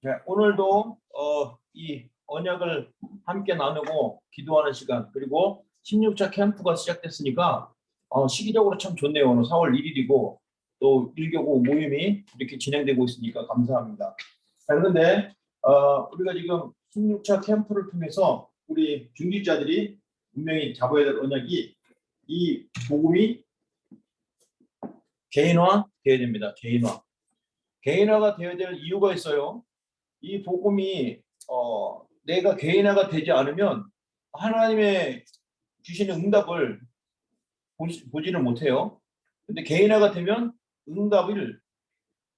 자, 오늘도 이 언약을 함께 나누고 기도하는 시간, 그리고 16차 캠프가 시작됐으니까 시기적으로 참 좋네요. 오늘 4월 1일이고 또 1교구 모임이 이렇게 진행되고 있으니까 감사합니다. 자, 그런데 우리가 지금 16차 캠프를 통해서 우리 중직자들이 분명히 잡아야 될 언약이 이 복음이 개인화되어야 됩니다. 개인화가 되어야 될 이유가 있어요. 이 복음이 내가 개인화가 되지 않으면 하나님의 주시는 응답을 보지는 못해요. 근데 개인화가 되면 응답을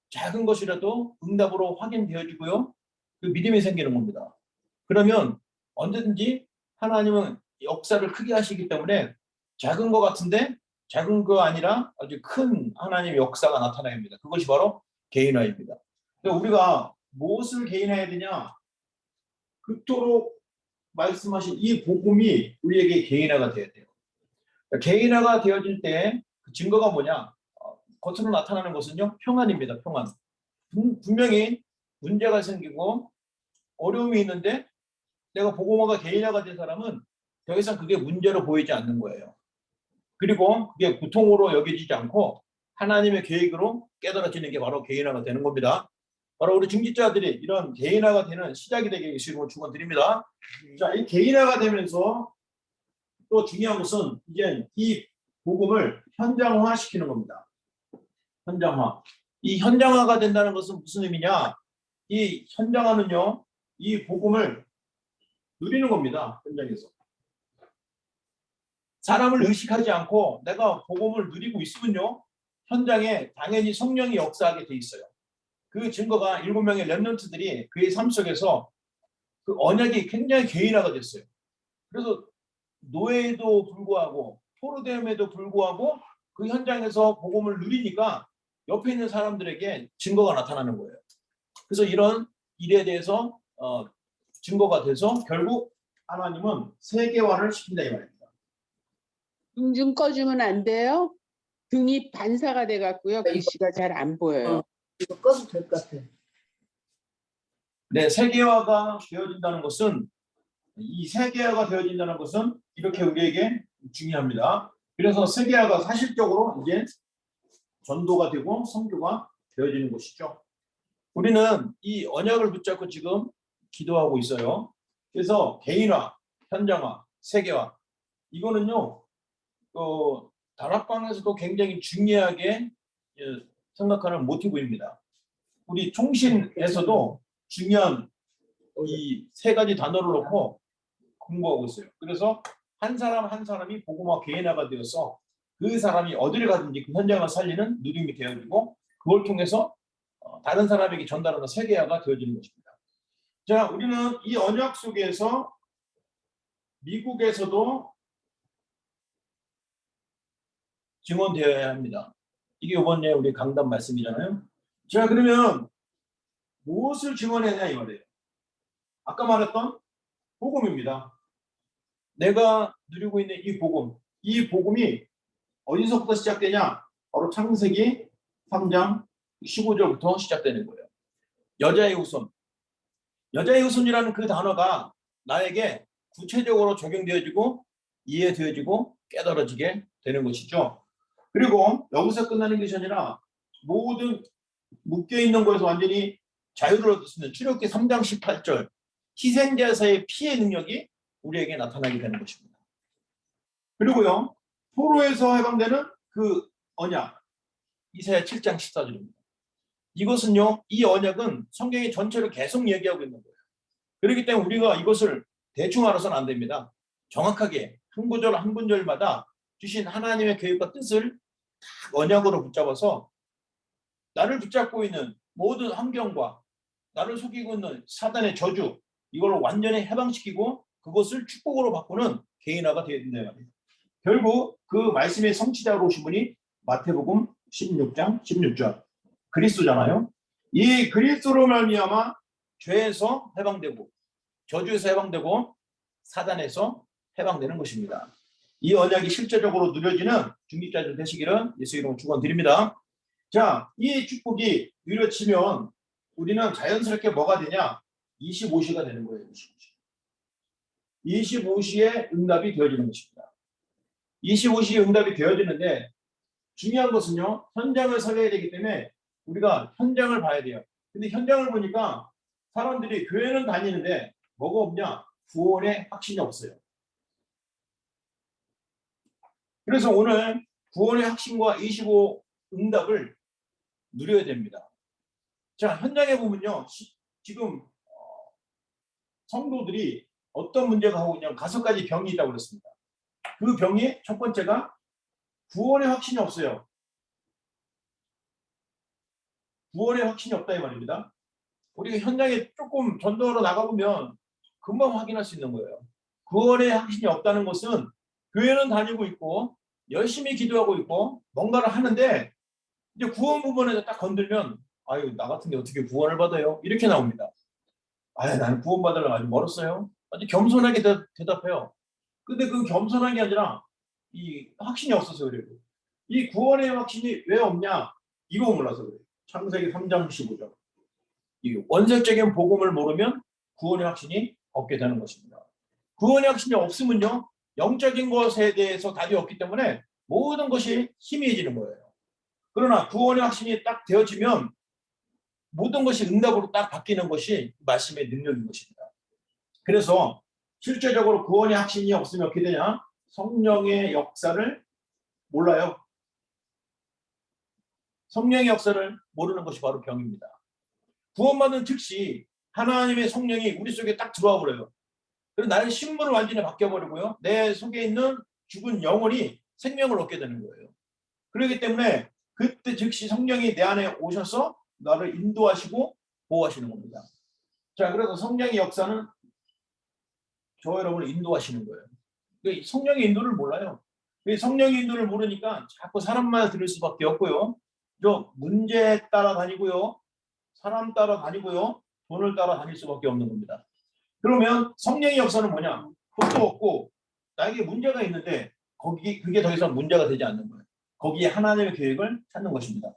작은 것이라도 응답으로 확인되어지고요. 그 믿음이 생기는 겁니다. 그러면 언제든지 하나님은 역사를 크게 하시기 때문에 작은 것 같은데 작은 거 아니라 아주 큰 하나님의 역사가 나타납니다. 그것이 바로 개인화입니다. 우리가 무엇을 개인화해야 되냐? 그토록 말씀하신 이 복음이 우리에게 개인화가 되어야 돼요. 개인화가 되어질 때 그 증거가 뭐냐? 겉으로 나타나는 것은요, 평안입니다. 평안. 분명히 문제가 생기고 어려움이 있는데 내가 복음화가 개인화가 된 사람은 더 이상 그게 문제로 보이지 않는 거예요. 그리고 그게 고통으로 여겨지지 않고 하나님의 계획으로 깨달아지는 게 바로 개인화가 되는 겁니다. 바로 우리 중직자들이 이런 개인화가 되는 시작이 되게 예수님으로 축원드립니다. 자, 이 개인화가 되면서 또 중요한 것은 이제 이 복음을 현장화시키는 겁니다. 현장화. 이 현장화가 된다는 것은 무슨 의미냐? 이 현장화는요, 이 복음을 누리는 겁니다. 현장에서. 사람을 의식하지 않고 내가 복음을 누리고 있으면요, 현장에 당연히 성령이 역사하게 돼 있어요. 그 증거가 7명의 렘넌트들이 그의 삶 속에서 그 언약이 굉장히 개인화가 됐어요. 그래서 노예에도 불구하고 포로됨에도 불구하고 그 현장에서 복음을 누리니까 옆에 있는 사람들에게 증거가 나타나는 거예요. 그래서 이런 일에 대해서 증거가 돼서 결국 하나님은 세계화를 시킨다 이 말입니다. 등 좀 꺼주면 안 돼요? 등이 반사가 돼갖고요. 글씨가 잘 안 보여요. 이거 꺼도 될 것 같아. 네, 세계화가 되어진다는 것은 이 세계화가 되어진다는 것은 이렇게 우리에게 중요합니다. 그래서 세계화가 사실적으로 이제 전도가 되고 선교가 되어지는 것이죠. 우리는 이 언약을 붙잡고 지금 기도하고 있어요. 그래서 개인화, 현장화, 세계화 이거는요. 다락방에서도 굉장히 중요하게 생각하는 모티브입니다. 우리 총신에서도 중요한 이 세 가지 단어를 놓고 공부하고 있어요. 그래서 한 사람 한 사람이 복음화 개인화가 되어서 그 사람이 어디를 가든지 그 현장을 살리는 누림이 되어지고 그걸 통해서 다른 사람에게 전달하는 세계화가 되어지는 것입니다. 자, 우리는 이 언약 속에서 미국에서도 증언되어야 합니다. 이게 이번에 우리 강단 말씀이잖아요. 자, 그러면 무엇을 증언해야 이 말이에요. 아까 말했던 복음입니다. 내가 누리고 있는 이 복음이 어디서부터 시작되냐? 바로 창세기 3장 15절부터 시작되는 거예요. 여자의 후손. 여자의 후손이라는 그 단어가 나에게 구체적으로 적용되어지고 이해되어지고 깨달아지게 되는 것이죠. 그리고 여기서 끝나는 것이 아니라 모든 묶여있는 것에서 완전히 자유를 얻을 수 있는 출애굽기 3장 18절 희생제사의 피의 능력이 우리에게 나타나게 되는 것입니다. 그리고요, 포로에서 해방되는 그 언약 이사야 7장 14절입니다. 이것은요, 이 언약은 성경의 전체를 계속 얘기하고 있는 거예요. 그렇기 때문에 우리가 이것을 대충 알아서는 안 됩니다. 정확하게 한 구절 한 구절마다 주신 하나님의 계획과 뜻을 딱 언약으로 붙잡아서 나를 붙잡고 있는 모든 환경과 나를 속이고 있는 사단의 저주 이걸 완전히 해방시키고 그것을 축복으로 바꾸는 개인화가 되어야 된다는 말입니다. 결국 그 말씀의 성취자로 오신 분이 마태복음 16장 16절 그리스도잖아요. 이 그리스도로 말미암아 죄에서 해방되고 저주에서 해방되고 사단에서 해방되는 것입니다. 이 언약이 실제적으로 누려지는 중직자들 되시기를 예수 이름으로 축원드립니다. 자, 이 축복이 누려지면 우리는 자연스럽게 뭐가 되냐? 25시가 되는 거예요. 25시에 응답이 되어지는 것입니다. 25시에 응답이 되어지는데 중요한 것은요. 현장을 살려야 되기 때문에 우리가 현장을 봐야 돼요. 근데 현장을 보니까 사람들이 교회는 다니는데 뭐가 없냐? 구원의 확신이 없어요. 그래서 오늘 구원의 확신과 25 응답을 누려야 됩니다. 자, 현장에 보면요. 지금 성도들이 어떤 문제가 하고 있냐면 5가지 병이 있다고 그랬습니다. 그 병이 첫 번째가 구원의 확신이 없어요. 구원의 확신이 없다 이 말입니다. 우리가 현장에 조금 전도하러 나가보면 금방 확인할 수 있는 거예요. 구원의 확신이 없다는 것은 교회는 다니고 있고 열심히 기도하고 있고 뭔가를 하는데 이제 구원 부분에서 딱 건들면 아유 나 같은데 어떻게 구원을 받아요? 이렇게 나옵니다. 아유 나는 구원 받으려면 아직 멀었어요. 아주 겸손하게 대답해요. 근데 그 겸손한 게 아니라 이 확신이 없어서 그래요. 이 구원의 확신이 왜 없냐? 이거 몰라서 그래요. 창세기 3장 15절. 이 원색적인 복음을 모르면 구원의 확신이 없게 되는 것입니다. 구원의 확신이 없으면요. 영적인 것에 대해서 답이 없기 때문에 모든 것이 희미해지는 거예요. 그러나 구원의 확신이 딱 되어지면 모든 것이 응답으로 딱 바뀌는 것이 말씀의 능력인 것입니다. 그래서 실제적으로 구원의 확신이 없으면 어떻게 되냐? 성령의 역사를 몰라요. 성령의 역사를 모르는 것이 바로 병입니다. 구원받은 즉시 하나님의 성령이 우리 속에 딱 들어와 버려요. 그래서 나의 신분을 완전히 바뀌어버리고요. 내 속에 있는 죽은 영혼이 생명을 얻게 되는 거예요. 그렇기 때문에 그때 즉시 성령이 내 안에 오셔서 나를 인도하시고 보호하시는 겁니다. 자, 그래서 성령의 역사는 저 여러분을 인도하시는 거예요. 성령의 인도를 몰라요. 성령의 인도를 모르니까 자꾸 사람만 들을 수밖에 없고요. 저 문제에 따라 다니고요. 사람 따라 다니고요. 돈을 따라 다닐 수밖에 없는 겁니다. 그러면 성령의 역사는 뭐냐? 그것도 없고 나에게 문제가 있는데 그게 더 이상 문제가 되지 않는 거예요. 거기에 하나님의 계획을 찾는 것입니다.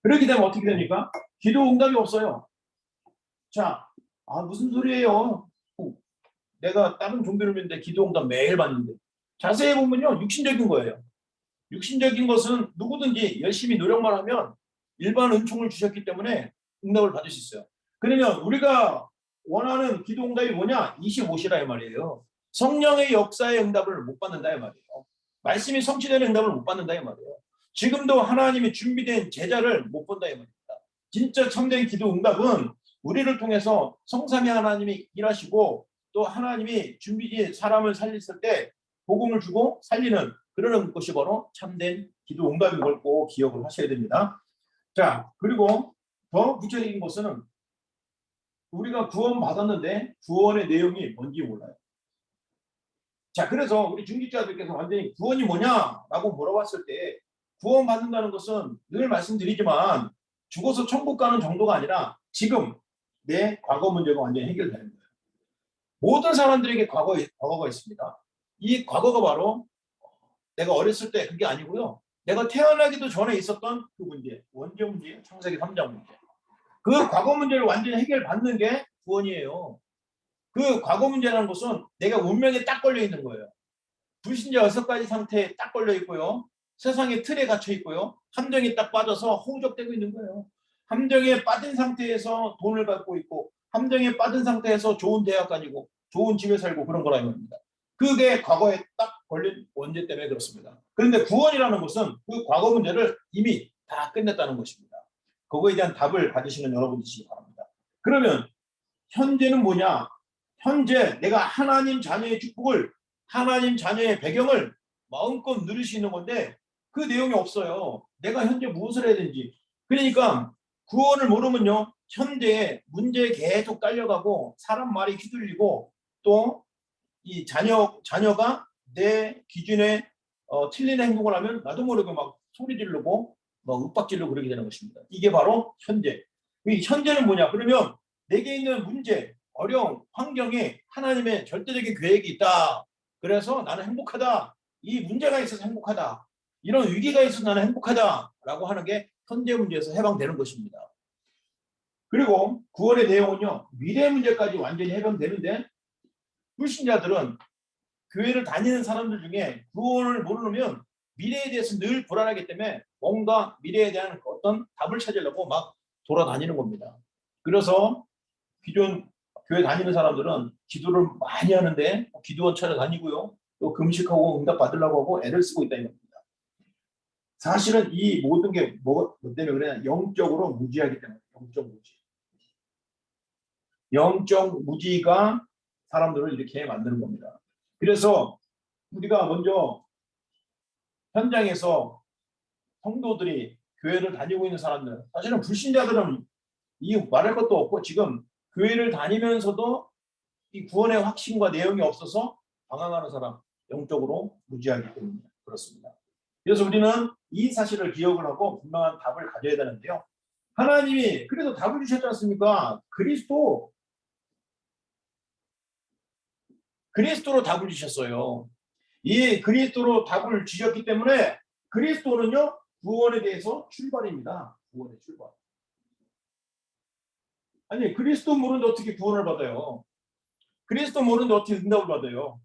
그렇게 되면 어떻게 됩니까? 기도 응답이 없어요. 자, 무슨 소리예요? 내가 다른 종교를 믿는데 기도 응답 매일 받는데 자세히 보면요. 육신적인 거예요. 육신적인 것은 누구든지 열심히 노력만 하면 일반 은총을 주셨기 때문에 응답을 받을 수 있어요. 그러면 우리가 원하는 기도 응답이 뭐냐? 25시라 이 말이에요. 성령의 역사의 응답을 못 받는다 이 말이에요. 말씀이 성취되는 응답을 못 받는다 이 말이에요. 지금도 하나님이 준비된 제자를 못 본다 이 말입니다. 진짜 참된 기도 응답은 우리를 통해서 성삼위 하나님이 일하시고 또 하나님이 준비된 사람을 살렸을 때 복음을 주고 살리는 그러는 것이 바로 참된 기도 응답인 걸 꼭 기억을 하셔야 됩니다. 자, 그리고 더 구체적인 것은 우리가 구원 받았는데 구원의 내용이 뭔지 몰라요. 자, 그래서 우리 중직자들께서 완전히 구원이 뭐냐라고 물어봤을 때 구원 받는다는 것은 늘 말씀드리지만 죽어서 천국 가는 정도가 아니라 지금 내 과거 문제가 완전히 해결되는 거예요. 모든 사람들에게 과거가 있습니다. 이 과거가 바로 내가 어렸을 때 그게 아니고요. 내가 태어나기도 전에 있었던 그 문제, 원죄 문제, 창세기 3장 문제. 그 과거 문제를 완전히 해결받는 게 구원이에요. 그 과거 문제라는 것은 내가 운명에 딱 걸려 있는 거예요. 불신자 6가지 상태에 딱 걸려 있고요. 세상의 틀에 갇혀 있고요. 함정이 딱 빠져서 허우적대고 있는 거예요. 함정에 빠진 상태에서 돈을 갖고 있고 함정에 빠진 상태에서 좋은 대학 다니고 좋은 집에 살고 그런 거라 합니다. 그게 과거에 딱 걸린 원죄 때문에 그렇습니다. 그런데 구원이라는 것은 그 과거 문제를 이미 다 끝냈다는 것입니다. 그거에 대한 답을 가지시는 여러분이시기 바랍니다. 그러면 현재는 뭐냐? 현재 내가 하나님 자녀의 축복을 하나님 자녀의 배경을 마음껏 누릴 수 있는 건데 그 내용이 없어요. 내가 현재 무엇을 해야 되는지. 그러니까 구원을 모르면요. 현재에 문제에 계속 딸려가고 사람 말이 휘둘리고 또 이 자녀가 내 기준에 틀리는 행동을 하면 나도 모르게 막 소리 지르고 막 윽박 지르고 그러게 되는 것입니다. 이게 바로 현재. 이 현재는 뭐냐? 그러면 내게 있는 문제, 어려움, 환경에 하나님의 절대적인 계획이 있다. 그래서 나는 행복하다. 이 문제가 있어서 행복하다. 이런 위기가 있어서 나는 행복하다라고 하는 게 현재 문제에서 해방되는 것입니다. 그리고 구원의 내용은요, 미래 문제까지 완전히 해결되는데, 불신자들은 교회를 다니는 사람들 중에 구원을 모르면 미래에 대해서 늘 불안하기 때문에 뭔가 미래에 대한 어떤 답을 찾으려고 막 돌아다니는 겁니다. 그래서 기존 교회 다니는 사람들은 기도를 많이 하는데 기도원 찾아다니고요, 또 금식하고 응답 받으려고 하고 애를 쓰고 있다는 겁니다. 사실은 이 모든 게 뭐 때문에 그래? 영적으로 무지하기 때문에. 영적 무지. 영적 무지가 사람들을 이렇게 만드는 겁니다. 그래서 우리가 먼저 현장에서 성도들이 교회를 다니고 있는 사람들, 사실은 불신자들은 이 말할 것도 없고 지금 교회를 다니면서도 이 구원의 확신과 내용이 없어서 방황하는 사람, 영적으로 무지하기 때문에 그렇습니다. 그래서 우리는 이 사실을 기억을 하고 분명한 답을 가져야 되는데요. 하나님이 그래도 답을 주셨지 않습니까? 그리스도로 답을 주셨어요. 이 그리스도로 답을 주셨기 때문에 그리스도는요, 구원에 대해서 출발입니다. 구원의 출발. 아니, 그리스도 모르는데 어떻게 구원을 받아요? 그리스도 모르는데 어떻게 응답을 받아요?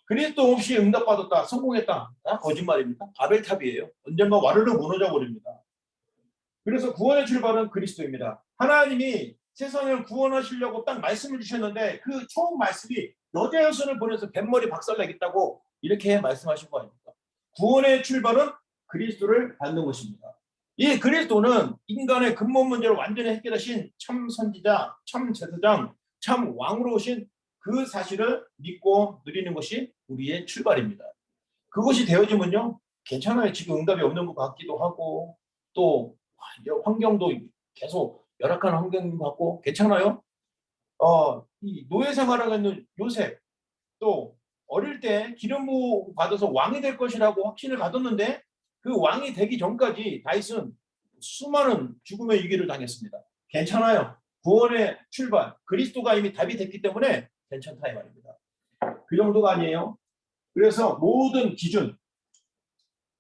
그리스도 없이 응답받았다, 성공했다, 다 거짓말입니다. 바벨탑이에요. 언젠가 와르르 무너져 버립니다. 그래서 구원의 출발은 그리스도입니다. 하나님이 세상을 구원하시려고 딱 말씀을 주셨는데 그 처음 말씀이 여자 여선을 보내서 뱃머리 박살내겠다고 이렇게 말씀하신 거 아닙니까? 구원의 출발은 그리스도를 받는 것입니다. 이 그리스도는 인간의 근본 문제를 완전히 해결하신 참 선지자, 참 제사장, 참 왕으로 오신 그 사실을 믿고 누리는 것이 우리의 출발입니다. 그것이 되어지면요, 괜찮아요. 지금 응답이 없는 것 같기도 하고 또 환경도 계속 열악한 환경 같고 괜찮아요. 이 노예 생활을 하는 요셉, 또 어릴 때 기름 부음 받아서 왕이 될 것이라고 확신을 가졌는데 그 왕이 되기 전까지 다윗은 수많은 죽음의 위기를 당했습니다. 괜찮아요. 구원의 출발, 그리스도가 이미 답이 됐기 때문에 괜찮다 이 말입니다. 그 정도가 아니에요. 그래서 모든 기준,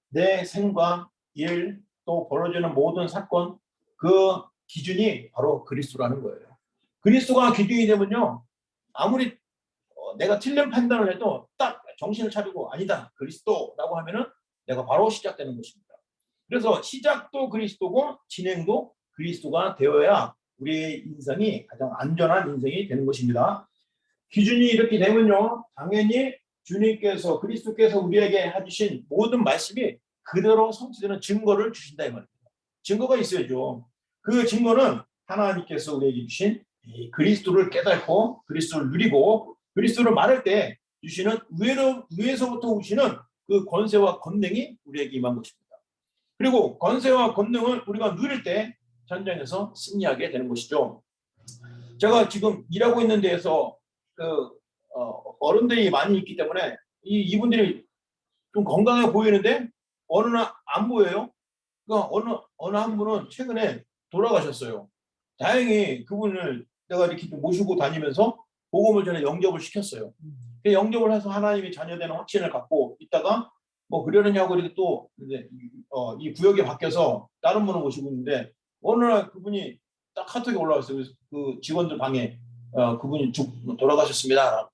내 생과 일, 또 벌어지는 모든 사건, 그 기준이 바로 그리스도라는 거예요. 그리스도가 기준이 되면요, 아무리 내가 틀린 판단을 해도 딱 정신을 차리고 아니다, 그리스도라고 하면은 내가 바로 시작되는 것입니다. 그래서 시작도 그리스도고 진행도 그리스도가 되어야 우리의 인생이 가장 안전한 인생이 되는 것입니다. 기준이 이렇게 되면요, 당연히 주님께서 그리스도께서 우리에게 해주신 모든 말씀이 그대로 성취되는 증거를 주신다 이 말입니다. 증거가 있어야죠. 그 증거는 하나님께서 우리에게 주신 이 그리스도를 깨닫고 그리스도를 누리고 그리스도를 말할 때 주시는 위에서부터 오시는 그 권세와 권능이 우리에게 임한 것입니다. 그리고 권세와 권능을 우리가 누릴 때 전쟁에서 승리하게 되는 것이죠. 제가 지금 일하고 있는 데에서 어른들이 많이 있기 때문에 이분들이 좀 건강해 보이는데 어느 날 안 보여요. 그러니까 어느 한 분은 최근에 돌아가셨어요. 다행히 그분을 내가 이렇게 좀 모시고 다니면서 복음을 전에 영접을 시켰어요. 영접을 해서 하나님이 자녀되는 확신을 갖고 있다가 뭐 그러느냐고 이렇게 또 이 구역에 바뀌어서 다른 분을 모시고 있는데 어느 날 그분이 딱 카톡이 올라왔어요. 그 직원들 방에 그분이 돌아가셨습니다.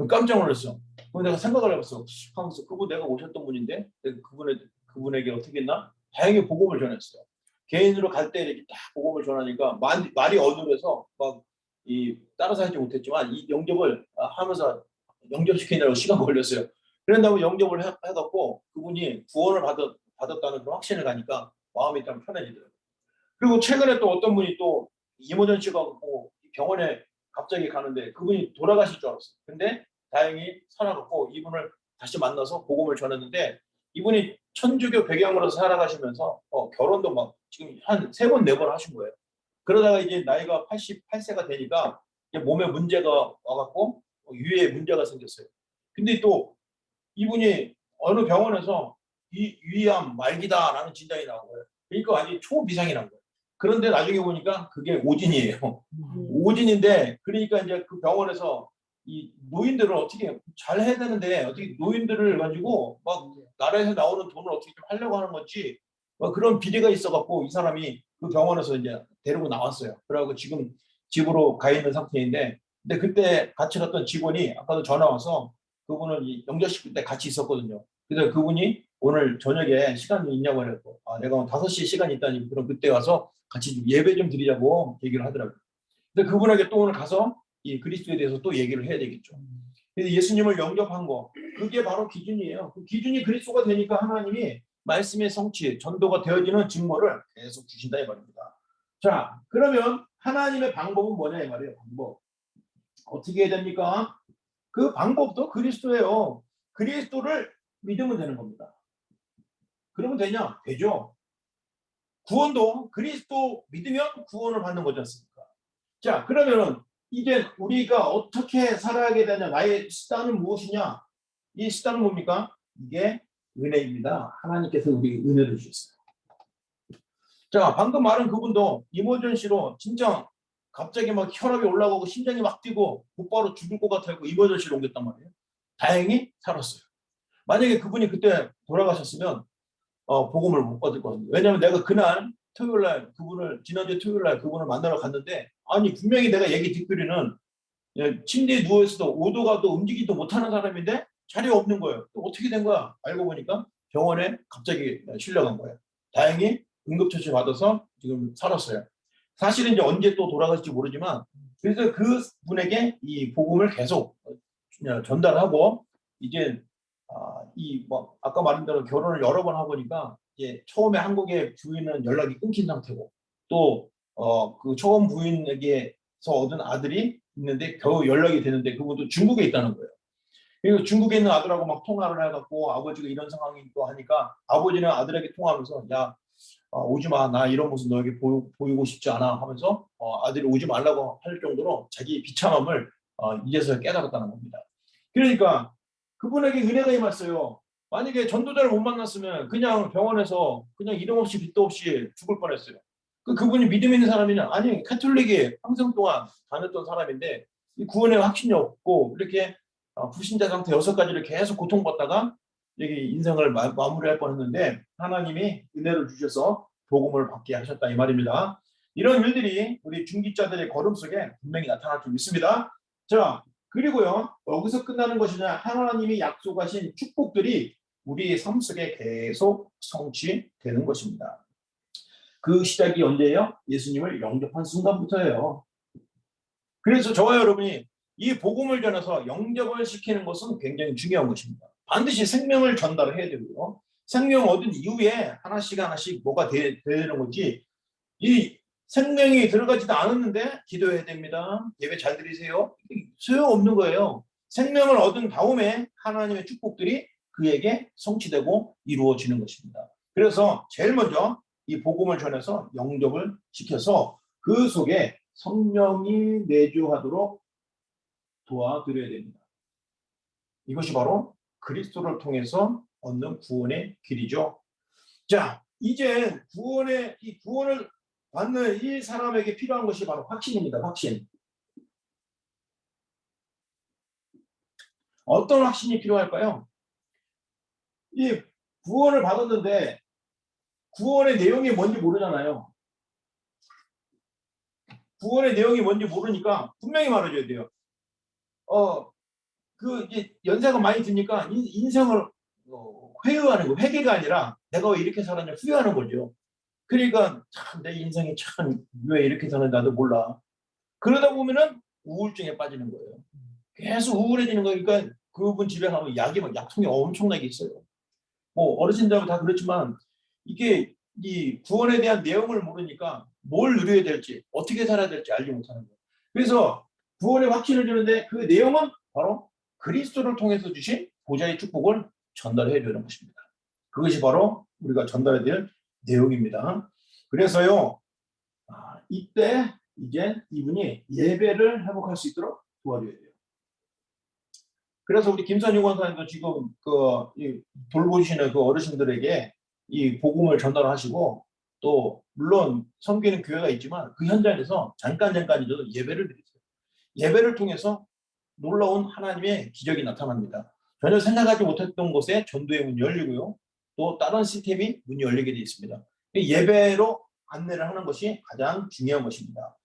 깜짝 놀랐어. 그럼 내가 생각을 해봤어. 하면서 그분 내가 오셨던 분인데 내가 그분에게 어떻게 했나? 다행히 복음을 전했어요. 개인으로 갈 때 이렇게 딱 복음을 전하니까 말이 어눌해서 막 따라서 하지 못했지만 이 영접을 하면서 영접시키느라고 시간 걸렸어요. 그런 다음에 영접을 해갖고 그분이 구원을 받았다는 그런 확신을 가니까 마음이 좀 편해지더라고요. 그리고 최근에 또 어떤 분이 또 이모전 씨가 병원에 갑자기 가는데 그분이 돌아가실 줄 알았어요. 근데 다행히 살아갔고 이분을 다시 만나서 복음을 전했는데 이분이 천주교 배경으로 살아가시면서 결혼도 막 지금 한 3번, 4번 하신 거예요. 그러다가 이제 나이가 88세가 되니까 몸에 문제가 와갖고 유해에 문제가 생겼어요. 근데 또 이분이 어느 병원에서 위암 말기다라는 진단이 나온 거예요. 그러니까 완전히 초비상이란 거예요. 그런데 나중에 보니까 그게 오진이에요. 오진인데 그러니까 이제 그 병원에서 이 노인들을 어떻게 잘 해야 되는데 어떻게 노인들을 가지고 막 나라에서 나오는 돈을 어떻게 좀 하려고 하는 건지 그런 비리가 있어갖고 이 사람이 그 병원에서 이제 데리고 나왔어요. 그래갖고 지금 집으로 가 있는 상태인데, 근데 그때 같이 갔던 직원이 아까도 전화 와서 그분을 영접시킬 때 같이 있었거든요. 그래서 그분이 오늘 저녁에 시간이 있냐고 해서 내가 5시에 시간이 있다니 그럼 그때 와서 같이 좀 예배 좀 드리자고 얘기를 하더라고요. 근데 그분에게 또 오늘 가서 이 그리스도에 대해서 또 얘기를 해야 되겠죠. 그래서 예수님을 영접한 거, 그게 바로 기준이에요. 그 기준이 그리스도가 되니까 하나님이 말씀의 성취, 전도가 되어지는 증거를 계속 주신다 이 말입니다. 자, 그러면 하나님의 방법은 뭐냐 이 말이에요. 방법. 어떻게 해야 됩니까? 그 방법도 그리스도예요. 그리스도를 믿으면 되는 겁니다. 그러면 되냐? 되죠. 구원도 그리스도 믿으면 구원을 받는 거지 않습니까? 자, 그러면 이제 우리가 어떻게 살아가게 되냐? 나의 수단은 무엇이냐? 이 수단은 뭡니까? 이게 은혜입니다. 하나님께서 우리 은혜를 주셨어요. 자, 방금 말한 그분도 이머전시로 진짜 갑자기 막 혈압이 올라가고 심장이 막 뛰고 곧바로 죽을 것 같아서 이머전시로 옮겼단 말이에요. 다행히 살았어요. 만약에 그분이 그때 돌아가셨으면 복음을 못 받을 거거든요. 왜냐하면 내가 그날 토요일날 그분을 지난주 토요일날 그분을 만나러 갔는데 아니 분명히 내가 얘기 듣기로는 침대에 누워있어도 오도가도 움직이지도 못하는 사람인데 자리가 없는 거예요. 또 어떻게 된 거야? 알고 보니까 병원에 갑자기 실려간 거예요. 다행히 응급처치 받아서 지금 살았어요. 사실은 이제 언제 또 돌아갈지 모르지만 그래서 그 분에게 이 복음을 계속 전달하고 이제 아까 말한 대로 결혼을 여러 번 하보니까 이제 처음에 한국의 부인은 연락이 끊긴 상태고 또 그 처음 부인에게서 얻은 아들이 있는데 겨우 연락이 되는데 그것도 중국에 있다는 거예요. 그리고 중국에 있는 아들하고 막 통화를 해갖고 아버지가 이런 상황이 있고 하니까 아버지는 아들에게 통화하면서 야 오지 마. 나 이런 모습 너에게 보이고 싶지 않아 하면서 아들이 오지 말라고 할 정도로 자기 비참함을 이제서야 깨달았다는 겁니다. 그러니까 그분에게 은혜가 임했어요. 만약에 전도자를 못 만났으면 그냥 병원에서 그냥 이름 없이 빚도 없이 죽을 뻔했어요. 그분이 믿음 있는 사람이냐? 아니 카톨릭에 평생 동안 다녔던 사람인데 이 구원의 확신이 없고 이렇게 불신자 상태 6가지를 계속 고통받다가 여기 인생을 마무리할 뻔했는데 하나님이 은혜를 주셔서 복음을 받게 하셨다 이 말입니다. 이런 일들이 우리 중직자들의 걸음 속에 분명히 나타날 줄 믿습니다. 자, 그리고요 여기서 끝나는 것이냐? 하나님이 약속하신 축복들이 우리의 삶 속에 계속 성취되는 것입니다. 그 시작이 언제예요? 예수님을 영접한 순간부터예요. 그래서 저와 여러분이 이 복음을 전해서 영접을 시키는 것은 굉장히 중요한 것입니다. 반드시 생명을 전달해야 되고요. 생명 얻은 이후에 하나씩 뭐가 되는 거지. 이 생명이 들어가지도 않았는데 기도해야 됩니다. 예배 잘 드리세요. 소용없는 거예요. 생명을 얻은 다음에 하나님의 축복들이 그에게 성취되고 이루어지는 것입니다. 그래서 제일 먼저 이 복음을 전해서 영접을 시켜서 그 속에 성령이 내주하도록 도와드려야 됩니다. 이것이 바로 그리스도를 통해서 얻는 구원의 길이죠. 자, 이제 구원을 받는 이 사람에게 필요한 것이 바로 확신입니다. 확신. 어떤 확신이 필요할까요? 이 구원을 받았는데 구원의 내용이 뭔지 모르잖아요. 구원의 내용이 뭔지 모르니까 분명히 말해줘야 돼요. 이제 연세가 많이 드니까 인생을 회유하는 거, 회개가 아니라 내가 왜 이렇게 살았냐 후회하는 거죠. 그러니까 참 내 인생이 참 왜 이렇게 사는지 나도 몰라. 그러다 보면은 우울증에 빠지는 거예요. 계속 우울해지는 거니까 그분 집에 가면 약통이 엄청나게 있어요. 뭐 어르신들은 다 그렇지만 이게 이 구원에 대한 내용을 모르니까 뭘 누려야 될지 어떻게 살아야 될지 알지 못하는 거예요. 그래서 구원의 확신을 주는데 그 내용은 바로 그리스도를 통해서 주신 보좌의 축복을 전달해 주는 것입니다. 그것이 바로 우리가 전달해야 될 내용입니다. 그래서요 이때 이제 이분이 예배를 회복할 수 있도록 도와줘야 돼요. 그래서 우리 김선유 권사님도 지금 돌보시는 그 어르신들에게 이 복음을 전달하시고 또 물론 섬기는 교회가 있지만 그 현장에서 잠깐이라도 예배를 드리세요. 예배를 통해서 놀라운 하나님의 기적이 나타납니다. 전혀 생각하지 못했던 곳에 전도의 문이 열리고요. 또 다른 시스템이 문이 열리게 되어 있습니다. 예배로 안내를 하는 것이 가장 중요한 것입니다.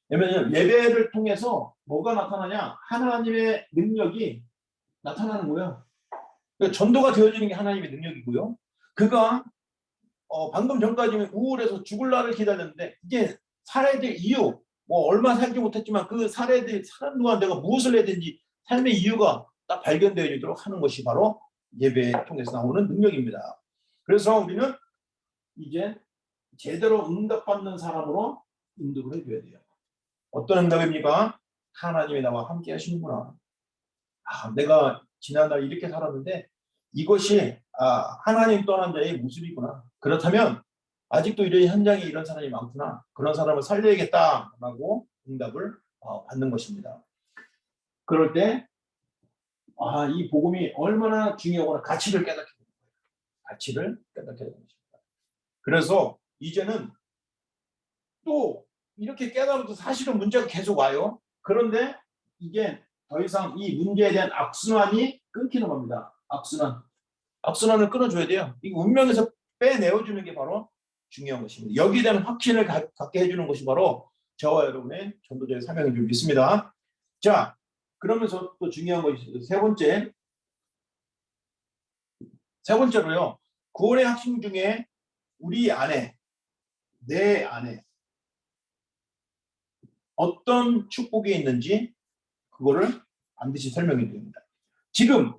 왜냐하면 예배를 통해서 뭐가 나타나냐? 하나님의 능력이 나타나는 거예요. 그러니까 전도가 되어지는 게 하나님의 능력이고요. 그가 방금 전까지는 우울해서 죽을 날을 기다렸는데 이제 살아야 될 이유, 뭐 얼마 살지 못했지만 그 살아야 될 사는 동안 내가 무엇을 해야 되는지 삶의 이유가 딱 발견되어지도록 하는 것이 바로 예배 통해서 나오는 능력입니다. 그래서 우리는 이제 제대로 응답받는 사람으로 인도를 해줘야 돼요. 어떤 응답입니까? 하나님이 나와 함께 하시는구나. 내가 지난날 이렇게 살았는데 이것이 하나님 떠난 자의 모습이구나. 그렇다면 아직도 이런 현장에 이런 사람이 많구나. 그런 사람을 살려야겠다라고 응답을 받는 것입니다. 그럴 때 이 복음이 얼마나 중요하구나. 가치를 깨닫게 되는 거예요. 가치를 깨닫게 되는 것입니다. 그래서 이제는 또 이렇게 깨달아도 사실은 문제가 계속 와요. 그런데 이게 더 이상 이 문제에 대한 악순환이 끊기는 겁니다. 악순환을 끊어줘야 돼요. 이 운명에서 빼내어주는 게 바로 중요한 것입니다. 여기에 대한 확신을 갖게 해주는 것이 바로 저와 여러분의 전도자의 사명인 줄 믿습니다. 자, 그러면서 또 중요한 것이 있어요. 세 번째로요. 구원의 핵심 중에 우리 안에, 내 안에 어떤 축복이 있는지 그거를 반드시 설명해 드립니다. 지금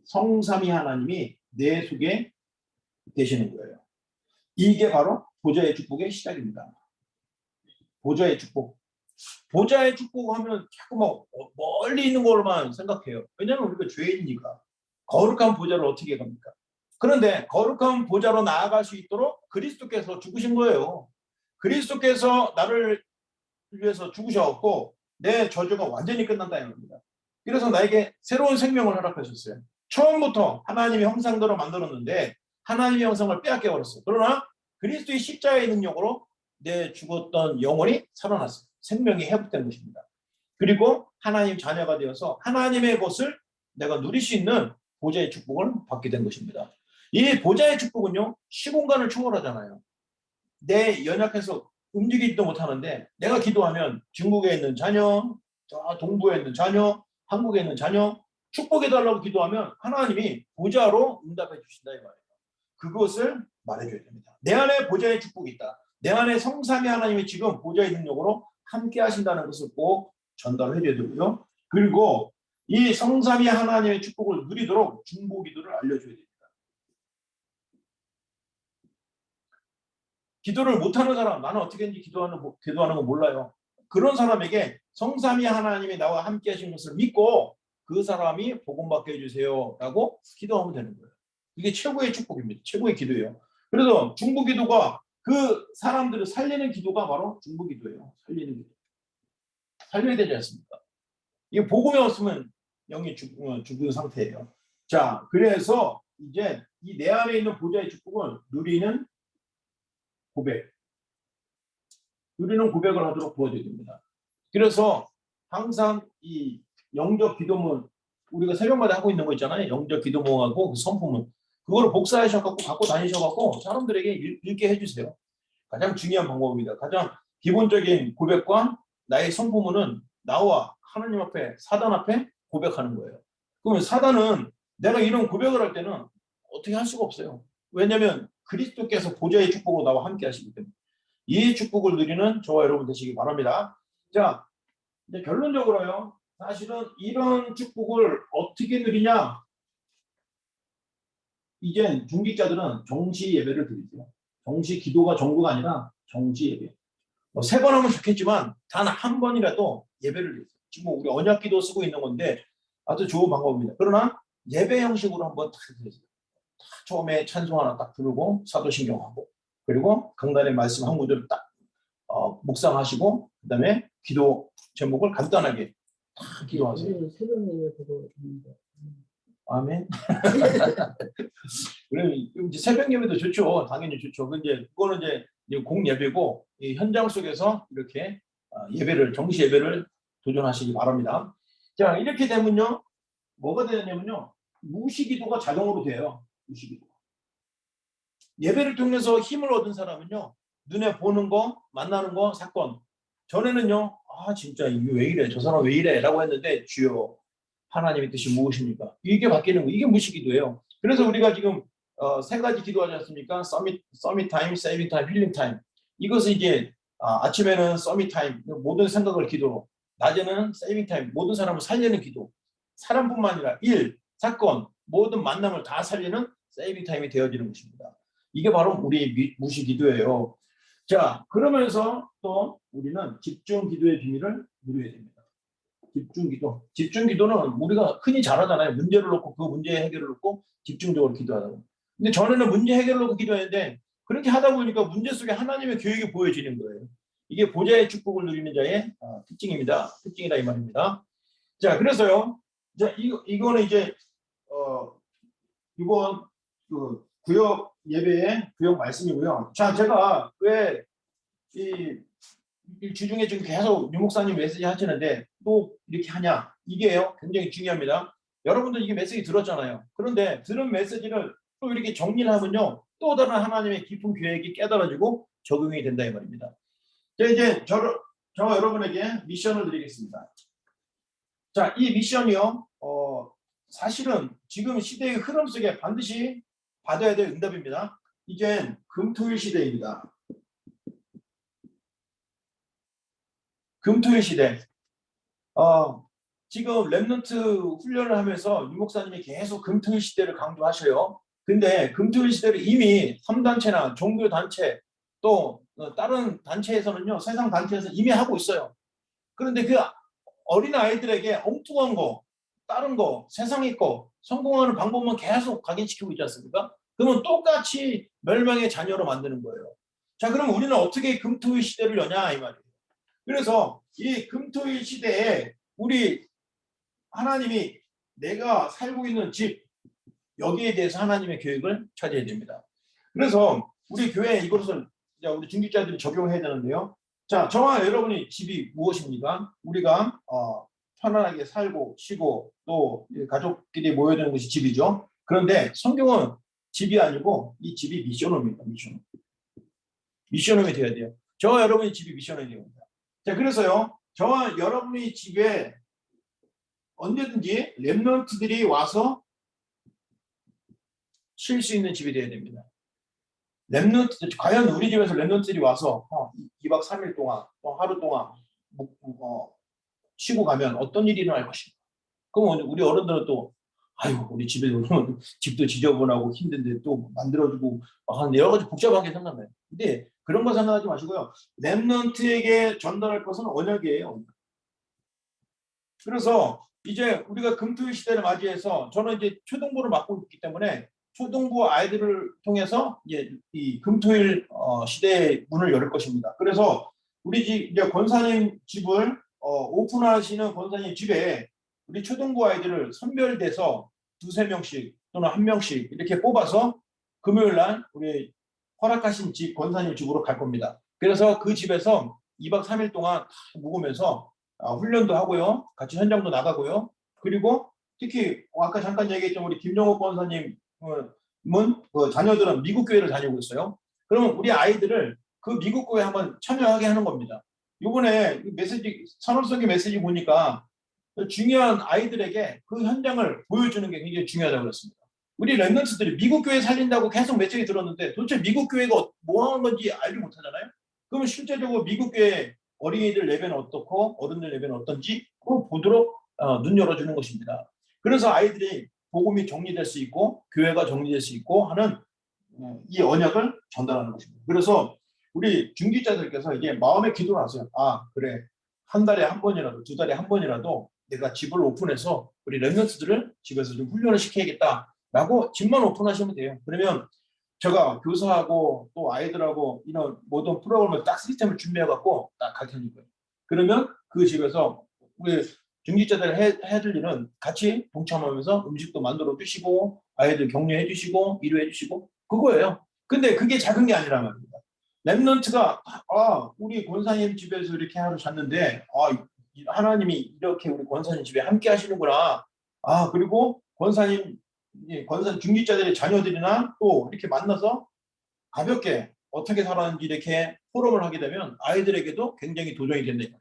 성삼위 하나님이 내 속에 계시는 거예요. 이게 바로 보좌의 축복의 시작입니다. 보좌의 축복. 보좌의 축복 하면 자꾸 막 멀리 있는 걸로만 생각해요. 왜냐하면 우리가 죄인이니까. 거룩한 보좌를 어떻게 갑니까? 그런데 거룩한 보좌로 나아갈 수 있도록 그리스도께서 죽으신 거예요. 그리스도께서 나를 위해서 죽으셨고 내 저주가 완전히 끝난다는 겁니다. 그래서 나에게 새로운 생명을 허락하셨어요. 처음부터 하나님의 형상대로 만들었는데 하나님의 형상을 빼앗겨 버렸어요. 그러나 그리스도의 십자가의 능력으로 내 죽었던 영혼이 살아났어요. 생명이 회복된 것입니다. 그리고 하나님 자녀가 되어서 하나님의 것을 내가 누릴 수 있는 보좌의 축복을 받게 된 것입니다. 이 보좌의 축복은요, 시공간을 초월하잖아요. 내 연약해서 움직이지도 못하는데 내가 기도하면 중국에 있는 자녀, 저 동부에 있는 자녀, 한국에 있는 자녀 축복해달라고 기도하면 하나님이 보좌로 응답해 주신다 이 말이에요. 그것을 말해줘야 됩니다. 내 안에 보좌의 축복이 있다. 내 안에 성삼위 하나님이 지금 보좌의 능력으로 함께 하신다는 것을 꼭 전달해 줘야 되고요. 그리고 이 성삼위 하나님의 축복을 누리도록 중보기도를 알려줘야 됩니다. 기도를 못하는 사람, 나는 어떻게 했는지 기도하는 거 몰라요. 그런 사람에게 성삼위 하나님이 나와 함께 하신 것을 믿고 그 사람이 복음받게 해주세요 라고 기도하면 되는 거예요. 이게 최고의 축복입니다. 최고의 기도예요. 그래서 중보기도가 그 사람들을 살리는 기도가 바로 중보기도예요. 살리는 기도. 살려야 되지 않습니까? 이게 복음이 없으면 영이 죽은 상태예요. 자, 그래서 이제 이 내 안에 있는 보좌의 축복을 누리는 고백을 하도록 도와줘야 됩니다. 그래서 항상 이 영적 기도문 우리가 새벽마다 하고 있는 거 있잖아요. 영적 기도문하고 그 선포문 그거를 복사하셔갖고 갖고 다니셔갖고 사람들에게 읽게 해주세요. 가장 중요한 방법입니다. 가장 기본적인 고백과 나의 선포문은 나와 하나님 앞에 사단 앞에 고백하는 거예요. 그러면 사단은 내가 이런 고백을 할 때는 어떻게 할 수가 없어요. 왜냐하면 그리스도께서 보좌의 축복으로 나와 함께 하시기 때문에 이 축복을 누리는 저와 여러분 되시기 바랍니다. 자, 이제 결론적으로요. 사실은 이런 축복을 어떻게 누리냐? 이젠 중직자들은 정시 예배를 드리죠. 정시 기도가 전부가 아니라 정시 예배. 세 번 하면 좋겠지만 단 한 번이라도 예배를 드리죠. 지금 우리 언약 기도 쓰고 있는 건데 아주 좋은 방법입니다. 그러나 예배 형식으로 한번 딱 드리세요. 처음에 찬송 하나 딱 부르고 사도신경하고 그리고 강단의 말씀 한 구절을 딱 묵상하시고 그다음에 기도 제목을 간단하게 딱 기도하세요. 새벽 예배 보고 있는데. 아멘. 그럼 이제 새벽 예배도 좋죠. 당연히 좋죠. 근데 그거는 이제 공 예배고 이 현장 속에서 이렇게 예배를 정시 예배를 도전하시기 바랍니다. 자, 이렇게 되면요. 뭐가 되냐면요. 무시기도가 자동으로 돼요. 무시기도. 예배를 통해서 힘을 얻은 사람은요. 눈에 보는 거, 만나는 거, 사건. 전에는요, 아 진짜 이게 왜 이래, 저 사람 왜 이래라고 했는데 주여 하나님의 뜻이 무엇입니까? 이게 바뀌는 거, 이게 무시기도예요. 그래서 우리가 지금 세 가지 기도하지 않습니까? 서밋 타임, 세이빙 타임, 힐링 타임. 이것은 이제 아침에는 서밋 타임, 모든 생각을 기도로, 낮에는 세이빙 타임, 모든 사람을 살리는 기도. 사람뿐만 아니라 일, 사건, 모든 만남을 다 살리는 세이빙 타임이 되어지는 것입니다. 이게 바로 우리 무시 기도예요. 자, 그러면서 또 우리는 집중 기도의 비밀을 누려야 됩니다. 집중 기도. 집중 기도는 우리가 흔히 잘하잖아요. 문제를 놓고 그 문제 해결을 놓고 집중적으로 기도하라고. 근데 전에는 문제 해결을 놓고 기도했는데 그렇게 하다 보니까 문제 속에 하나님의 계획이 보여지는 거예요. 이게 보좌의 축복을 누리는 자의 특징입니다. 특징이다 이 말입니다. 자, 그래서요. 자, 이거는 이제 이번 그 구역 예배의 구역 말씀이고요. 자, 제가 왜 이 주중에 지금 계속 유 목사님 메시지 하시는데 또 이렇게 하냐? 이게요. 굉장히 중요합니다. 여러분들 이게 메시지 들었잖아요. 그런데 들은 메시지를 또 이렇게 정리를 하면요. 또 다른 하나님의 깊은 계획이 깨달아지고 적용이 된다 이 말입니다. 자, 이제 저와 여러분에게 미션을 드리겠습니다. 자, 이 미션이요. 사실은 지금 시대의 흐름 속에 반드시 받아야 될 응답입니다. 이젠 금토일 시대입니다. 금토일 시대. 지금 랩넌트 훈련을 하면서 유 목사님이 계속 금토일 시대를 강조하셔요. 근데 금토일 시대를 이미 3단체나 종교단체 또 다른 단체에서는요, 세상 단체에서 이미 하고 있어요. 그런데 그 어린 아이들에게 엉뚱한 거, 다른 거, 세상의 거, 성공하는 방법만 계속 각인시키고 있지 않습니까? 그러면 똑같이 멸망의 자녀로 만드는 거예요. 자, 그럼 우리는 어떻게 금토일 시대를 여냐 이 말이에요. 그래서 이 금토일 시대에 우리 하나님이 내가 살고 있는 집 여기에 대해서 하나님의 계획을 찾아야 됩니다. 그래서 우리 교회에 이것을 우리 중직자들이 적용해야 되는데요. 자, 저와 여러분이 집이 무엇입니까? 우리가 편안하게 살고 쉬고 또 가족끼리 모여드는 것이 집이죠. 그런데 성경은 집이 아니고 이 집이 미션홈입니다. 미션홈이 되어야 돼요. 저와 여러분의 집이 미션홈이 됩니다. 자, 그래서요. 저와 여러분의 집에 언제든지 랩런트들이 와서 쉴 수 있는 집이 되어야 됩니다. 랩런트, 과연 우리 집에서 랩런트들이 와서 2박 3일 동안 또 하루 동안 쉬고 가면 어떤 일이 일어날 것인가. 그럼 우리 어른들은 또 아이고 우리 집에 오면 집도 지저분하고 힘든데 또 만들어주고 하는 여러 가지 복잡한 게 생각나요. 근데 그런 거 생각하지 마시고요. 랩런트에게 전달할 것은 언약이에요. 그래서 이제 우리가 금토일 시대를 맞이해서 저는 이제 초등부를 맡고 있기 때문에 초등부 아이들을 통해서 이제 이 금토일 시대의 문을 열 것입니다. 그래서 우리 집 이제 권사님 집을 오픈하시는 권사님 집에 우리 초등부 아이들을 선별돼서 2~3명씩 또는 1명씩 이렇게 뽑아서 금요일 날 우리 허락하신 집 권사님 집으로 갈 겁니다. 그래서 그 집에서 2박 3일 동안 다 묵으면서 훈련도 하고요. 같이 현장도 나가고요. 그리고 특히 아까 잠깐 얘기했던 우리 김정호 권사님은 그 자녀들은 미국 교회를 다니고 있어요. 그러면 우리 아이들을 그 미국 교회에 한번 참여하게 하는 겁니다. 이번에 메시지 산업성의 메시지 보니까 중요한 아이들에게 그 현장을 보여주는 게 굉장히 중요하다고 그랬습니다. 우리 랩런트들이 미국 교회 살린다고 계속 메시지 들었는데 도대체 미국 교회가 뭐 하는 건지 알지 못하잖아요. 그러면 실제적으로 미국 교회 어린이들 레벨은 어떻고 어른들 레벨은 어떤지 그걸 보도록 눈 열어주는 것입니다. 그래서 아이들이 복음이 정리될 수 있고 교회가 정리될 수 있고 하는 이 언약을 전달하는 것입니다. 그래서 우리 중직자들께서 이제 마음의 기도를 하세요. 그래 한 달에 한 번이라도 2달에 한 번이라도 내가 집을 오픈해서 우리 랩런트들을 집에서 좀 훈련을 시켜야겠다라고 집만 오픈하시면 돼요. 그러면 제가 교사하고 또 아이들하고 이런 모든 프로그램을 딱 시스템을 준비해갖고 딱 가르쳐줄 거예요. 그러면 그 집에서 우리 중직자들 해줄 일은 같이 동참하면서 음식도 만들어 주시고 아이들 격려해 주시고 위로해 주시고 그거예요. 근데 그게 작은 게 아니란 말입니다. 랩런트가 우리 권사님 집에서 이렇게 하루 잤는데 하나님이 이렇게 우리 권사님 집에 함께 하시는구나. 그리고 권사님 중직자들의 자녀들이나 또 이렇게 만나서 가볍게 어떻게 살았는지 이렇게 포럼을 하게 되면 아이들에게도 굉장히 도전이 된다.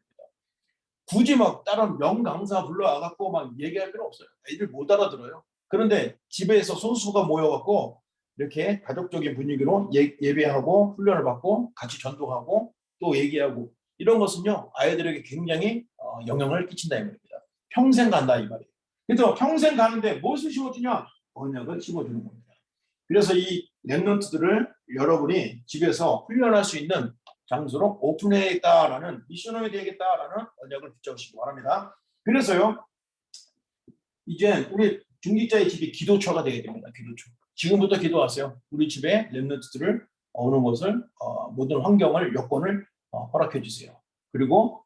굳이 막 다른 명강사 불러와갖고 막 얘기할 필요 없어요. 애들 못 알아들어요. 그런데 집에서 소수가 모여갖고 이렇게 가족적인 분위기로 예배하고 훈련을 받고 같이 전도하고 또 얘기하고 이런 것은요 아이들에게 굉장히 영향을 끼친다 이 말입니다. 평생 간다 이 말이에요. 그래서 평생 가는데 무엇을 심어주냐? 언약을 심어주는 겁니다. 그래서 이 랩런트들을 여러분이 집에서 훈련할 수 있는 장소로 오픈해야겠다라는 미션홈이 되겠다라는 언약을 붙잡으시기 바랍니다. 그래서요 이제 우리 중직자의 집이 기도처가 되게 됩니다. 기도처. 지금부터 기도하세요. 우리 집에 랩런트들을 오는 것을 모든 환경을 여건을 허락해 주세요. 그리고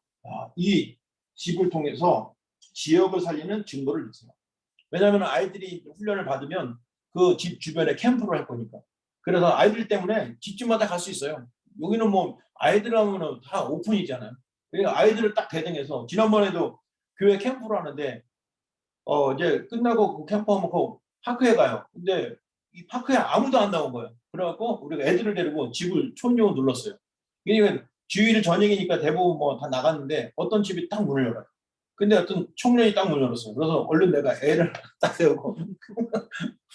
이 집을 통해서 지역을 살리는 증거를 주세요. 왜냐하면 아이들이 훈련을 받으면 그 집 주변에 캠프를 할 거니까. 그래서 아이들 때문에 집집마다 갈 수 있어요. 여기는 뭐 아이들 하면은 다 오픈이잖아요. 그러니까 아이들을 딱 대등해서 지난번에도 교회 캠프를 하는데 이제 끝나고 그 캠프하면 그 파크에 가요. 근데 이 파크에 아무도 안 나온 거예요. 그래갖고 우리가 애들을 데리고 집을 초인종을 눌렀어요. 왜냐면 주일 저녁이니까 대부분 뭐 다 나갔는데 어떤 집이 딱 문을 열어요. 근데 어떤 청년이 딱 문을 열었어요. 그래서 얼른 내가 애를 딱 세우고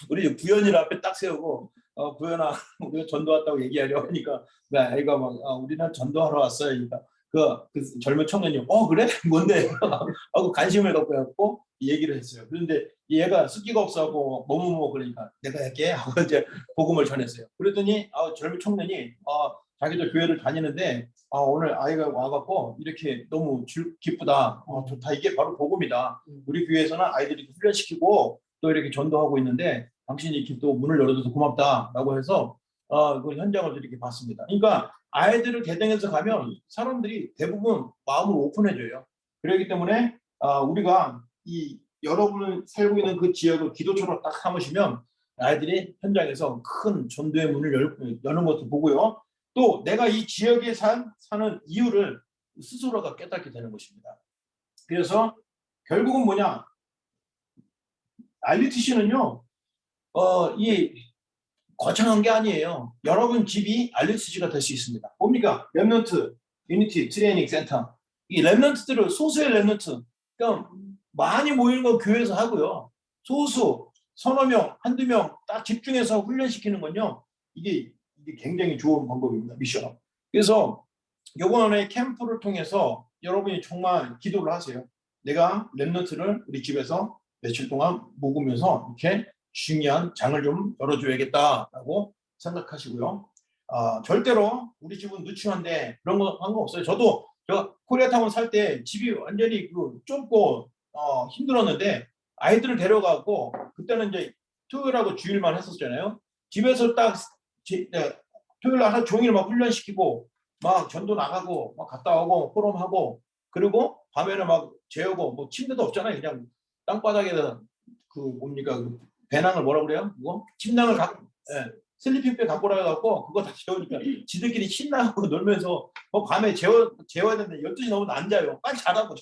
우리 부연이를 앞에 딱 세우고 부연아 우리가 전도 왔다고 얘기하려 하니까 애가 막 우리는 전도하러 왔어요. 그러니까 그 젊은 청년이 그래? 뭔데? 하고 관심을 갖고 얘기를 했어요. 그런데 얘가 습기가 없어하고 뭐뭐뭐 그러니까 내가 할게 하고 이제 복음을 전했어요. 그랬더니 젊은 청년이 자기도 교회를 다니는데 오늘 아이가 와갖고 이렇게 너무 기쁘다. 좋다. 이게 바로 복음이다. 우리 교회에서는 아이들이 훈련시키고 또 이렇게 전도하고 있는데 당신이 이렇게 또 문을 열어줘서 고맙다라고 해서 그 현장을 이렇게 봤습니다. 그러니까 아이들을 대등해서 가면 사람들이 대부분 마음을 오픈해줘요. 그렇기 때문에 우리가 이 여러분을 살고 있는 그 지역을 기도처로 딱 삼으시면 아이들이 현장에서 큰 전도의 문을 여는 것을 보고요. 또 내가 이 지역에 사는 이유를 스스로가 깨닫게 되는 것입니다. 그래서 결국은 뭐냐? RUTC는요, 이 거창한 게 아니에요. 여러분 집이 RUTC가 될 수 있습니다. 뭡니까? 랩런트, 유니티, 트레이닝 센터. 이 랩런트들을 소수의 랩런트, 그러니까 많이 모이는 거 교회에서 하고요. 소수, 서너 명, 한두 명 딱 집중해서 훈련시키는 건요. 이게 굉장히 좋은 방법입니다. 미션. 그래서 이번에 캠프를 통해서 여러분이 정말 기도를 하세요. 내가 랩런트를 우리 집에서 며칠 동안 묵으면서 이렇게 중요한 장을 좀 열어줘야겠다라고 생각하시고요. 절대로 우리 집은 누추한데 그런 거 한 거 없어요. 저 코리아타운 살 때 집이 완전히 좁고 힘들었는데 아이들을 데려가고 그때는 이제 토요일하고 주일만 했었잖아요. 집에서 딱 토요일 날 하루 종일 막 훈련시키고 막 전도 나가고 막 갔다 오고 포럼하고 그리고 밤에는 막 재우고 뭐 침대도 없잖아요. 그냥 땅바닥에다 뭡니까 배낭을 뭐라 그래요? 그거 침낭을 슬리핑백 갖고 나가고 그거 다 재우니까 지들끼리 신나고 놀면서 밤에 재워야 되는데 12시 넘으면 안 자요. 빨리 자라고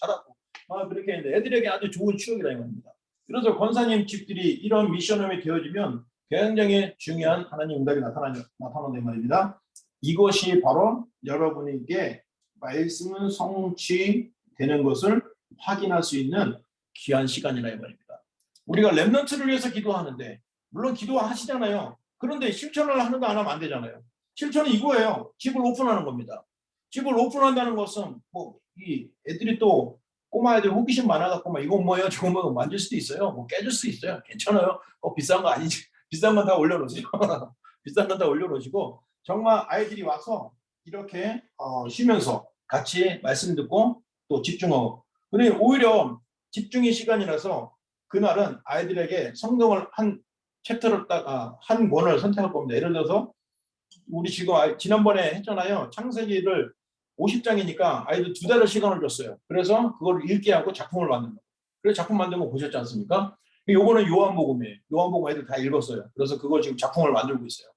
그렇게 했는데 애들에게 아주 좋은 추억이다 이 말입니다. 그래서 권사님 집들이 이런 미션홈이 되어지면 굉장히 중요한 하나님 응답이 나타난다 이 말입니다. 이것이 바로 여러분에게 말씀은 성취되는 것을 확인할 수 있는 귀한 시간이라 이 말입니다. 우리가 랩런트를 위해서 기도하는데 물론 기도하시잖아요. 그런데 실천을 하는 거 안 하면 안 되잖아요. 실천은 이거예요. 집을 오픈하는 겁니다. 집을 오픈한다는 것은 이 애들이 또 꼬마 애들 호기심 많아갖고 막 이건 뭐예요? 저건 뭐예요? 만질 수도 있어요. 뭐 깨질 수 있어요. 괜찮아요. 비싼 거 아니지. 비싼 건 다 올려놓으세요. 비싼 건 다 올려놓으시고 정말 아이들이 와서 이렇게 쉬면서 같이 말씀 듣고 또 집중하고 그리고 오히려 집중의 시간이라서 그날은 아이들에게 성경을 한 챕터를 한 권을 선택할 겁니다. 예를 들어서 우리 지금 지난번에 했잖아요. 창세기를 50장이니까 아이들 2달의 시간을 줬어요. 그래서 그걸 읽게 하고 작품을 만든 거예요. 그래서 작품 만든 거 보셨지 않습니까? 요거는 요한복음이에요. 요한복음 애들 다 읽었어요. 그래서 그걸 지금 작품을 만들고 있어요.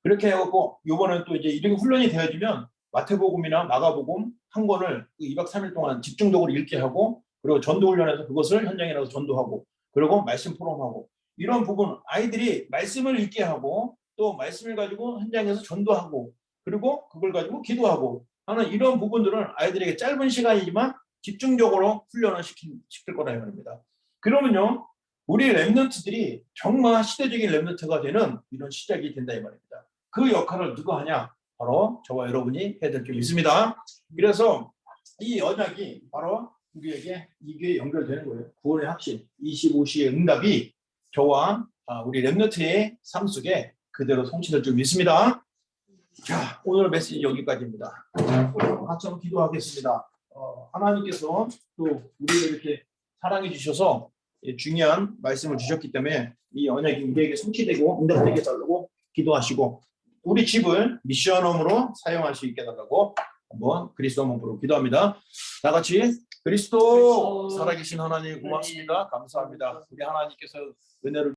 그렇게 해갖고 요거는 또 이제 이렇게 훈련이 되어지면 마태복음이나 마가복음 한 권을 2박 3일 동안 집중적으로 읽게 하고 그리고 전도 훈련해서 그것을 현장에 나가서 전도하고 그리고 말씀 포럼하고 이런 부분 아이들이 말씀을 읽게 하고 또 말씀을 가지고 현장에서 전도하고 그리고 그걸 가지고 기도하고 하는 이런 부분들은 아이들에게 짧은 시간이지만 집중적으로 훈련을 시킬 거라 이 말입니다. 그러면요, 우리 랩런트들이 정말 시대적인 랩런트가 되는 이런 시작이 된다 이 말입니다. 그 역할을 누가 하냐? 바로 저와 여러분이 해야 될 게 있습니다. 그래서 이 언약이 바로 우리에게 이게 연결되는 거예요. 구원의 확신, 25시의 응답이 저와 우리 랩런트의 삶 속에 그대로 성취될 줄 믿습니다. 자, 오늘 메시지 여기까지입니다. 우리 같이 한번 기도하겠습니다. 하나님께서 또 우리를 이렇게 사랑해 주셔서 중요한 말씀을 주셨기 때문에 이 언약이 우리에게 성취되고 응답되게 달라고 기도하시고 우리 집을 미션홈으로 사용할 수 있게 달라고 한번 그리스도 몸으로 기도합니다. 다 같이 그리스도 살아계신 하나님 고맙습니다. 감사합니다. 우리 하나님께서 은혜를